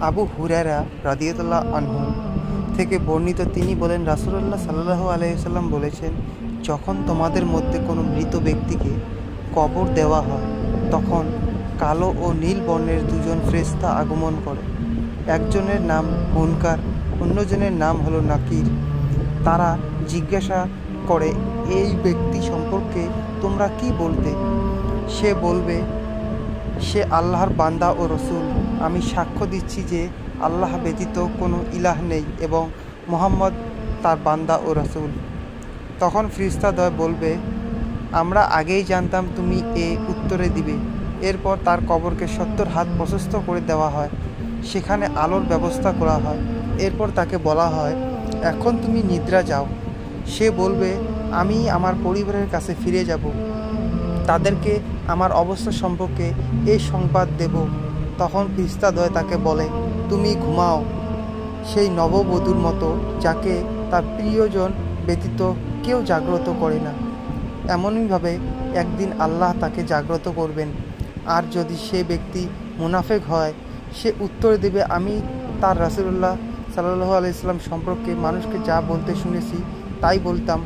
আবু হুরায়রা রাদিয়াল্লাহু আনহু থেকে বর্ণিত, তিনি বলেন, রাসূলুল্লাহ সাল্লাল্লাহু আলাইহি ওয়াসাল্লাম বলেছেন, যখন তোমাদের মধ্যে কোনো মৃত ব্যক্তিকে কবর দেওয়া হয় তখন কালো ও নীল বর্ণের দুজন ফেরেশতা আগমন করে। একজনের নাম মুনকার, অন্যজনের নাম হলো নাকির। তারা জিজ্ঞাসা করে, এই ব্যক্তি সম্পর্কে তোমরা কি বলতে? সে বলবে, সে আল্লাহর বান্দা ও রসুল। আমি সাক্ষ্য দিচ্ছি যে আল্লাহ ব্যতীত কোনো ইলাহ নেই এবং মুহাম্মদ তার বান্দা ও রসুল। তখন ফেরেশতাদ্বয় বলবে, আমরা আগেই জানতাম তুমি এ উত্তরে দিবে। এরপর তার কবরকে 70 হাত প্রশস্ত করে দেওয়া হয়, সেখানে আলোর ব্যবস্থা করা হয়। এরপর তাকে বলা হয়, এখন তুমি নিদ্রা যাও। সে বলবে, আমি আমার পরিবারের কাছে ফিরে যাব, তাদেরকে আমার অবস্থা সম্পর্কে এই সংবাদ দেব। তখন ফেরেশতাদ্বয় তাকে বলে, তুমি ঘুমাও সেই নববধূর মতো যাকে তার প্রিয়জন ব্যতীত কেউ জাগ্রত করে না। এমনইভাবে একদিন আল্লাহ তাকে জাগ্রত করবেন। আর যদি সে ব্যক্তি মুনাফেক হয়, সে উত্তর দেবে, আমি তার রাসূলুল্লাহ সাল্লাল্লাহু আলাইহি ওয়াসাল্লাম সম্পর্কে মানুষকে যা বলতে শুনেছি তাই বলতাম,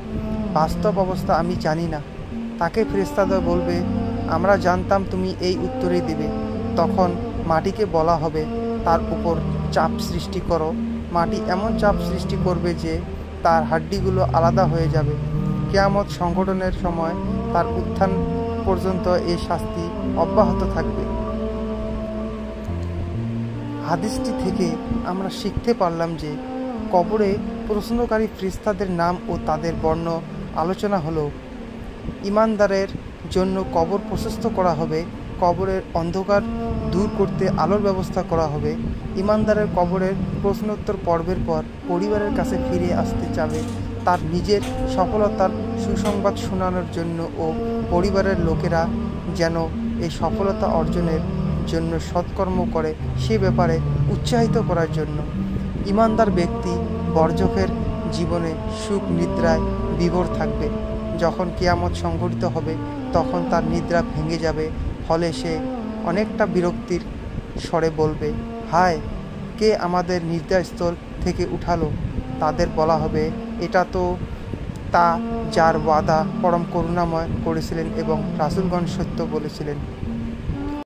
বাস্তব অবস্থা আমি জানি না। তাকে ফেরেশতাদ্বয় বলবে, আমরা জানতাম তুমি এই উত্তরই দেবে। তখন মাটিকে বলা হবে, তার উপর চাপ সৃষ্টি করো। মাটি এমন চাপ সৃষ্টি করবে যে তার হাড্ডিগুলো আলাদা হয়ে যাবে। কিয়ামত সংঘটনের সময় তার উত্থান পর্যন্ত এই শাস্তি অব্যাহত থাকবে। হাদিসটি থেকে আমরা শিখতে পারলাম যে কবরে প্রশ্নকারী ফেরেশতাদের নাম ও তাদের বর্ণ আলোচনা হলো। ঈমানদারের জন্য কবর প্রশস্ত করা হবে, কবরের অন্ধকার দূর করতে আলোর ব্যবস্থা করা হবে। ঈমানদারের কবরের প্রশ্নোত্তর পর্বের পর পরিবারের কাছে ফিরে আসতে চাবে, তার নিজের সফলতার সুসংবাদ শোনানোর জন্য ও পরিবারের লোকেরা যেন এই সফলতা অর্জনের জন্য সৎকর্ম করে সে ব্যাপারে উৎসাহিত করার জন্য। ঈমানদার ব্যক্তি বরজখের জীবনে সুখ নিদ্রায় বিভোর থাকবে। যখন কিয়ামত সংঘটিত হবে তখন তার নিদ্রা ভেঙে যাবে, ফলে সে অনেকটা বিরক্তির স্বরে বলবে, হায়, কে আমাদের নিদ্রাস্থল থেকে উঠালো? তাদের বলা হবে, এটা তো তা যার ওয়াদা পরম করুণাময় করেছিলেন এবং রাসূলগণ সত্য বলেছিলেন।